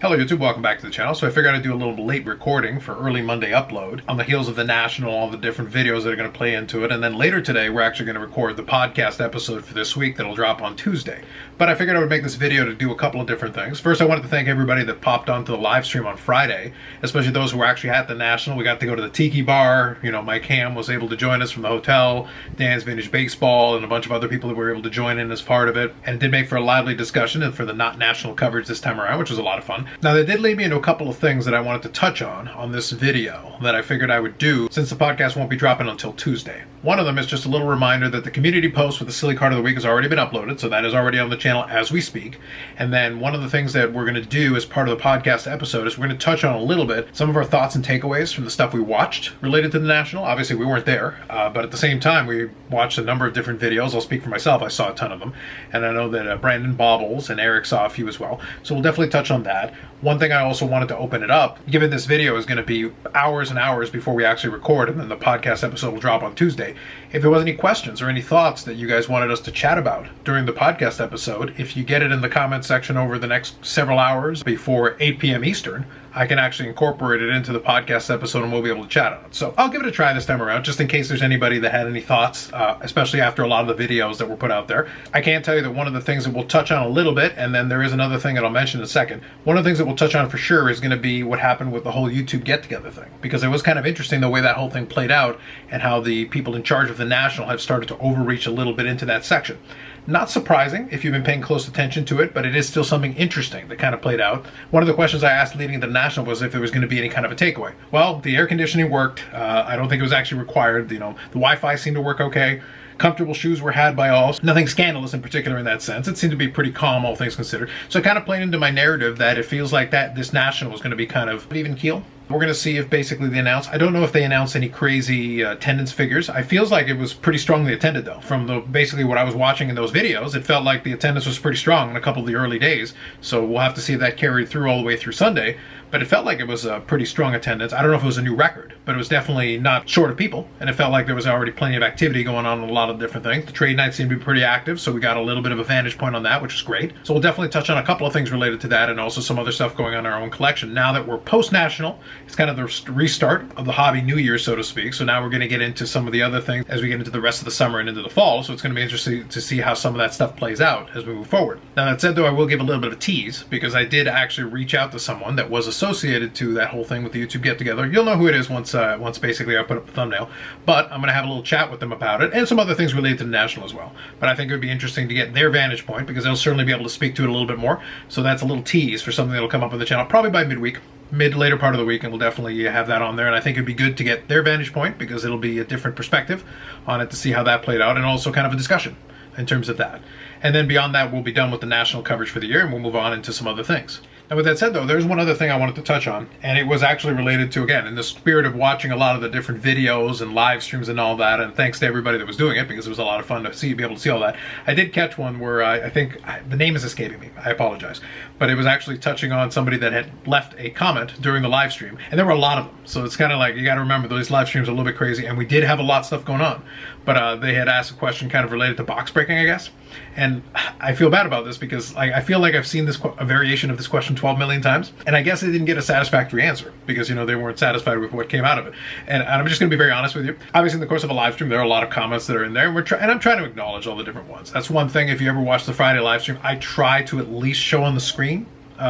Hello YouTube, welcome back to the channel. So I figured I'd do a little late recording for early Monday upload on the heels of the National, all the different videos that are going to play into it. And then later today, we're actually going to record the podcast episode for this week that'll drop on Tuesday. But I figured I would make this video to do a couple of different things. First, I wanted to thank everybody that popped onto the live stream on Friday, especially those who were actually at the National. We got to go to the Tiki Bar. You know, Mike Ham was able to join us from the hotel, Dan's Vintage Baseball, and a bunch of other people that were able to join in as part of it. And it did make for a lively discussion and for the not national coverage this time around, which was a lot of fun. Now, that did lead me into a couple of things that I wanted to touch on this video that I figured I would do since the podcast won't be dropping until Tuesday. One of them is just a little reminder that the community post for the Silly Card of the Week has already been uploaded, so that is already on the channel as we speak. And then one of the things that we're going to do as part of the podcast episode is we're going to touch on a little bit some of our thoughts and takeaways from the stuff we watched related to the National. Obviously, we weren't there, but at the same time, we watched a number of different videos. I'll speak for myself. I saw a ton of them. And I know that Brandon Bobbles and Eric saw a few as well. So we'll definitely touch on that. One thing I also wanted to open it up, given this video is going to be hours and hours before we actually record, and then the podcast episode will drop on Tuesday. If there was any questions or any thoughts that you guys wanted us to chat about during the podcast episode, if you get it in the comment section over the next several hours before 8 p.m. Eastern, I can actually incorporate it into the podcast episode and we'll be able to chat on it. So I'll give it a try this time around, just in case there's anybody that had any thoughts, especially after a lot of the videos that were put out there. I can tell you that one of the things that we'll touch on a little bit, and then there is another thing that I'll mention in a second. One of the things that we'll touch on for sure is going to be what happened with the whole YouTube get-together thing, because it was kind of interesting the way that whole thing played out and how the people in charge of the National have started to overreach a little bit into that section. Not surprising if you've been paying close attention to it, but it is still something interesting that kind of played out. One of the questions I asked leading into the National was if there was going to be any kind of a takeaway. Well, the air conditioning worked. I don't think it was actually required. You know, the Wi-Fi seemed to work okay. Comfortable shoes were had by all. Nothing scandalous in particular in that sense. It seemed to be pretty calm, all things considered. So it kind of played into my narrative that it feels like that this National was going to be kind of even keel. We're going to see if basically they announce. I don't know if they announced any crazy attendance figures. I feels like it was pretty strongly attended though. From the basically what I was watching in those videos, it felt like the attendance was pretty strong in a couple of the early days. So we'll have to see if that carried through all the way through Sunday. But it felt like it was a pretty strong attendance. I don't know if it was a new record, but it was definitely not short of people. And it felt like there was already plenty of activity going on a lot of different things. The trade night seemed to be pretty active, so we got a little bit of a vantage point on that, which was great. So we'll definitely touch on a couple of things related to that and also some other stuff going on in our own collection. Now that we're post-National, it's kind of the restart of the hobby new year, so to speak. So now we're going to get into some of the other things as we get into the rest of the summer and into the fall. So it's going to be interesting to see how some of that stuff plays out as we move forward. Now that said though, I will give a little bit of a tease because I did actually reach out to someone that was associated to that whole thing with the YouTube get together. You'll know who it is once basically I put up the thumbnail, but I'm going to have a little chat with them about it and some other things related to the National as well. But I think it would be interesting to get their vantage point because they'll certainly be able to speak to it a little bit more. So that's a little tease for something that'll come up on the channel probably by midweek. Later part of the week, and we'll definitely have that on there. And I think it'd be good to get their vantage point because it'll be a different perspective on it to see how that played out and also kind of a discussion in terms of that. And then beyond that, we'll be done with the National coverage for the year and we'll move on into some other things. Now with that said though, there's one other thing I wanted to touch on, and it was actually related to, again, in the spirit of watching a lot of the different videos and live streams and all that, and thanks to everybody that was doing it because it was a lot of fun to be able to see all that. I did catch one where I think the name is escaping me, I apologize, but it was actually touching on somebody that had left a comment during the live stream, and there were a lot of them, so it's kind of like, you got to remember those live streams are a little bit crazy, and we did have a lot of stuff going on, but they had asked a question kind of related to box breaking, I guess. And I feel bad about this because I feel like I've seen a variation of this question 12 million times, and I guess they didn't get a satisfactory answer because, you know, they weren't satisfied with what came out of it. And I'm just going to be very honest with you. Obviously, in the course of a live stream, there are a lot of comments that are in there, and I'm trying to acknowledge all the different ones. That's one thing. If you ever watch the Friday live stream, I try to at least show on the screen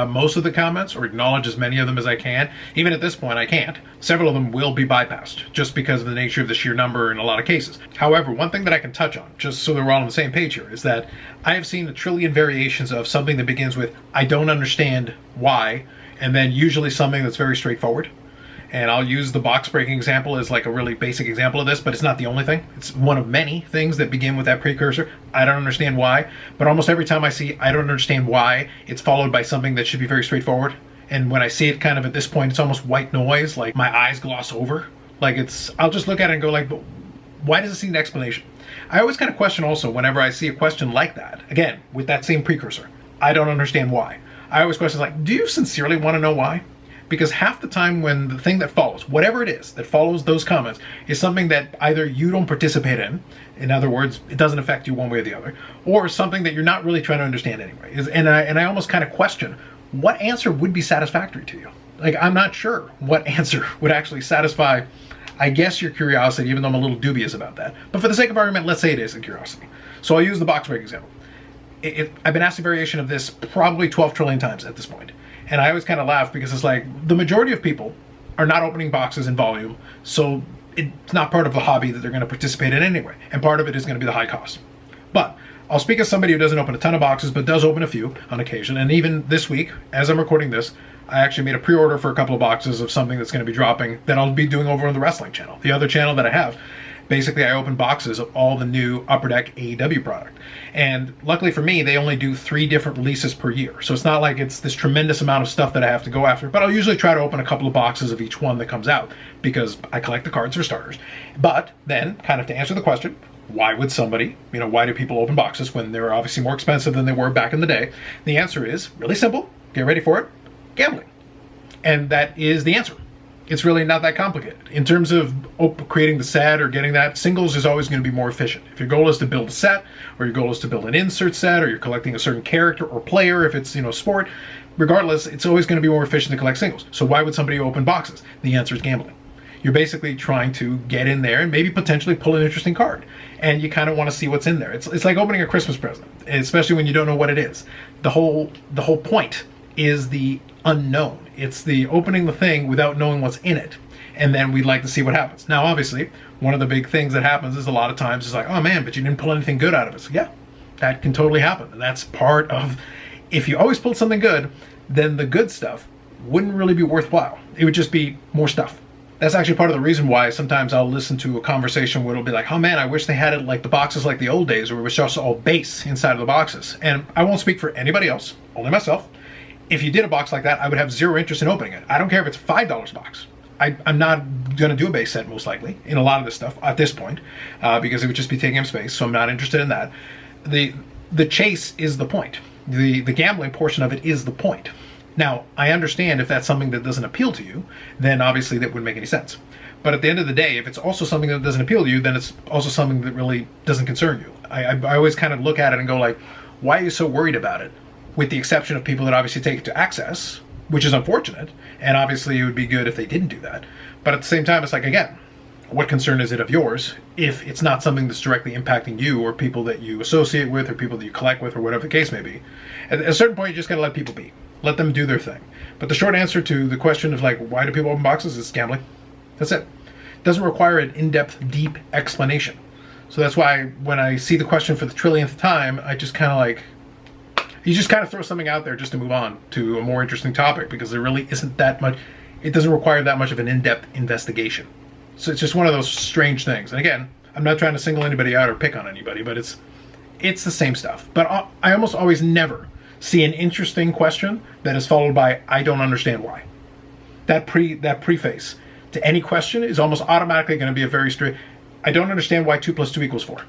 most of the comments or acknowledge as many of them as I can. Even at this point, I can't. Several of them will be bypassed just because of the nature of the sheer number in a lot of cases. However, one thing that I can touch on, just so that we're all on the same page here, is that I have seen a trillion variations of something that begins with, I don't understand why, and then usually something that's very straightforward. And I'll use the box breaking example as like a really basic example of this, but it's not the only thing. It's one of many things that begin with that precursor. I don't understand why, but almost every time I see I don't understand why, it's followed by something that should be very straightforward. And when I see it kind of at this point, it's almost white noise, like my eyes gloss over. Like I'll just look at it and go like, but why does it need an explanation? I always kind of question also whenever I see a question like that, again, with that same precursor, I don't understand why. I always question like, do you sincerely want to know why? Because half the time when the thing that follows, whatever it is that follows those comments, is something that either you don't participate in other words, it doesn't affect you one way or the other, or something that you're not really trying to understand anyway. And I almost kind of question what answer would be satisfactory to you? Like, I'm not sure what answer would actually satisfy, I guess, your curiosity, even though I'm a little dubious about that. But for the sake of argument, let's say it is a curiosity. So I'll use the box break example. I've been asked a variation of this probably 12 trillion times at this point. And I always kind of laugh because it's like the majority of people are not opening boxes in volume, so it's not part of the hobby that they're going to participate in anyway. And part of it is going to be the high cost. But I'll speak as somebody who doesn't open a ton of boxes, but does open a few on occasion. And even this week, as I'm recording this, I actually made a pre-order for a couple of boxes of something that's going to be dropping that I'll be doing over on the wrestling channel. The other channel that I have, basically I open boxes of all the new Upper Deck AEW product. And luckily for me, they only do 3 different releases per year. So it's not like it's this tremendous amount of stuff that I have to go after, but I'll usually try to open a couple of boxes of each one that comes out because I collect the cards for starters. But then, kind of to answer the question, why would somebody, why do people open boxes when they're obviously more expensive than they were back in the day? The answer is really simple. Get ready for it. Gambling. And that is the answer. It's really not that complicated. In terms of creating the set or getting that, singles is always going to be more efficient. If your goal is to build a set, or your goal is to build an insert set, or you're collecting a certain character or player, if it's, sport, regardless, it's always going to be more efficient to collect singles. So why would somebody open boxes? The answer is gambling. You're basically trying to get in there and maybe potentially pull an interesting card. And you kind of want to see what's in there. It's like opening a Christmas present, especially when you don't know what it is. The whole point is the unknown. It's the opening the thing without knowing what's in it. And then we'd like to see what happens. Now, obviously, one of the big things that happens is a lot of times it's like, oh man, but you didn't pull anything good out of it. So yeah, that can totally happen. And that's part of, if you always pulled something good, then the good stuff wouldn't really be worthwhile. It would just be more stuff. That's actually part of the reason why sometimes I'll listen to a conversation where it'll be like, oh man, I wish they had it like the boxes like the old days where it was just all base inside of the boxes. And I won't speak for anybody else, only myself. If you did a box like that, I would have zero interest in opening it. I don't care if it's $5 a box. I'm not going to do a base set, most likely, in a lot of this stuff at this point, because it would just be taking up space, so I'm not interested in that. The chase is the point. The gambling portion of it is the point. Now, I understand if that's something that doesn't appeal to you, then obviously that wouldn't make any sense. But at the end of the day, if it's also something that doesn't appeal to you, then it's also something that really doesn't concern you. I always kind of look at it and go like, why are you so worried about it? With the exception of people that obviously take it to access, which is unfortunate, and obviously it would be good if they didn't do that. But at the same time, it's like, again, what concern is it of yours if it's not something that's directly impacting you or people that you associate with or people that you collect with or whatever the case may be? At a certain point, you just got to let people be. Let them do their thing. But the short answer to the question of like, why do people open boxes is gambling. That's it. It doesn't require an in-depth, deep explanation. So that's why when I see the question for the trillionth time, I just kind of like, you just kind of throw something out there just to move on to a more interesting topic because there really isn't that much, it doesn't require that much of an in-depth investigation. So it's just one of those strange things. And again, I'm not trying to single anybody out or pick on anybody, but it's the same stuff. But I almost always never see an interesting question that is followed by, I don't understand why. That preface to any question is almost automatically going to be a very straight, I don't understand why 2 + 2 = 4.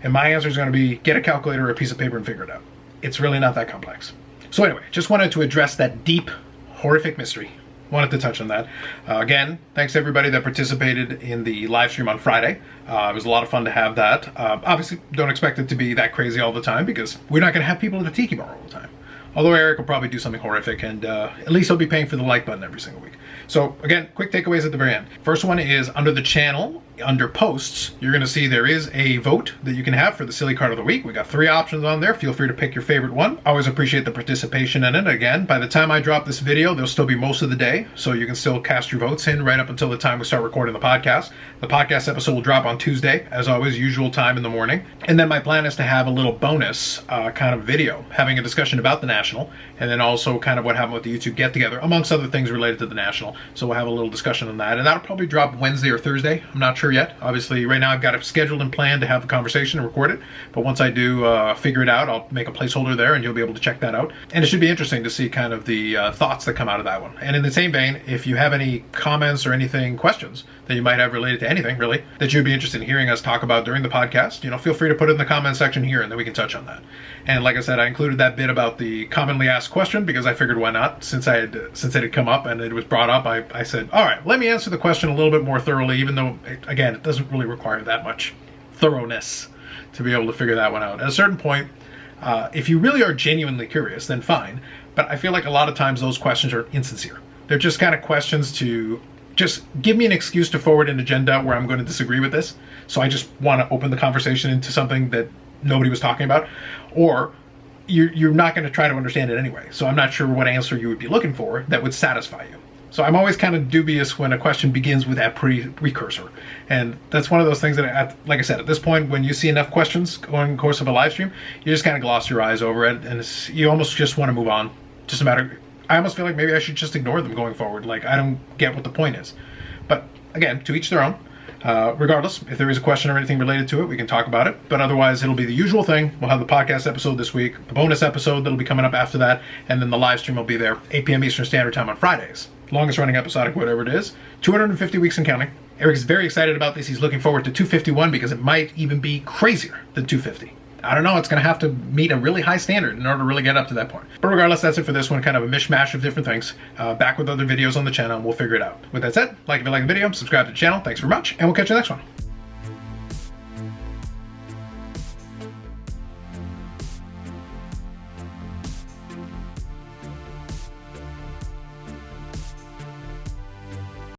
And my answer is going to be, get a calculator or a piece of paper and figure it out. It's really not that complex. So anyway, just wanted to address that deep, horrific mystery. Wanted to touch on that. Again, thanks to everybody that participated in the live stream on Friday. It was a lot of fun to have that. Obviously, don't expect it to be that crazy all the time because we're not going to have people at the Tiki Bar all the time. Although Eric will probably do something horrific and at least he'll be paying for the like button every single week. So again, quick takeaways at the very end. First one is under the channel, under posts, you're going to see there is a vote that you can have for the silly card of the week. We got 3 options on there. Feel free to pick your favorite one. Always appreciate the participation in it. Again, by the time I drop this video, there'll still be most of the day, so you can still cast your votes in right up until the time we start recording the podcast. The podcast episode will drop on Tuesday, as always, usual time in the morning. And then my plan is to have a little bonus kind of video, having a discussion about the National, and then also kind of what happened with the YouTube get-together, amongst other things related to the National. So we'll have a little discussion on that, and that'll probably drop Wednesday or Thursday. I'm not sure yet. Obviously, right now I've got it scheduled and planned to have the conversation and record it, but once I do figure it out, I'll make a placeholder there, and you'll be able to check that out. And it should be interesting to see kind of the thoughts that come out of that one. And in the same vein, if you have any comments or anything, questions that you might have related to anything, really, that you'd be interested in hearing us talk about during the podcast, you know, feel free to put it in the comment section here, and then we can touch on that. And like I said, I included that bit about the commonly asked question because I figured why not, since it had come up and it was brought up. I said, all right, let me answer the question a little bit more thoroughly, even though, again, it doesn't really require that much thoroughness to be able to figure that one out. At a certain point, if you really are genuinely curious, then fine. but I feel like a lot of times those questions are insincere. They're just kind of questions to just give me an excuse to forward an agenda where I'm going to disagree with this. So I just want to open the conversation into something that nobody was talking about. Or you're not going to try to understand it anyway. So I'm not sure what answer you would be looking for that would satisfy you. So I'm always kind of dubious when a question begins with that precursor. And that's one of those things that, like I said, at this point, when you see enough questions going in the course of a live stream, you just kind of gloss your eyes over it, and you almost just want to move on. Just a matter, I almost feel like maybe I should just ignore them going forward. Like, I don't get what the point is. But again, to each their own. Regardless, if there is a question or anything related to it, we can talk about it. But otherwise, it'll be the usual thing. We'll have the podcast episode this week, the bonus episode that'll be coming up after that, and then the live stream will be there 8 p.m. Eastern Standard Time on Fridays. Longest running episodic, whatever it is. 250 weeks and counting. Eric's very excited about this. He's looking forward to 251 because it might even be crazier than 250. I don't know. It's going to have to meet a really high standard in order to really get up to that point. But regardless, that's it for this one. Kind of a mishmash of different things. Back with other videos on the channel, and we'll figure it out. With that said, like if you like the video, subscribe to the channel. Thanks very much, and we'll catch you next one.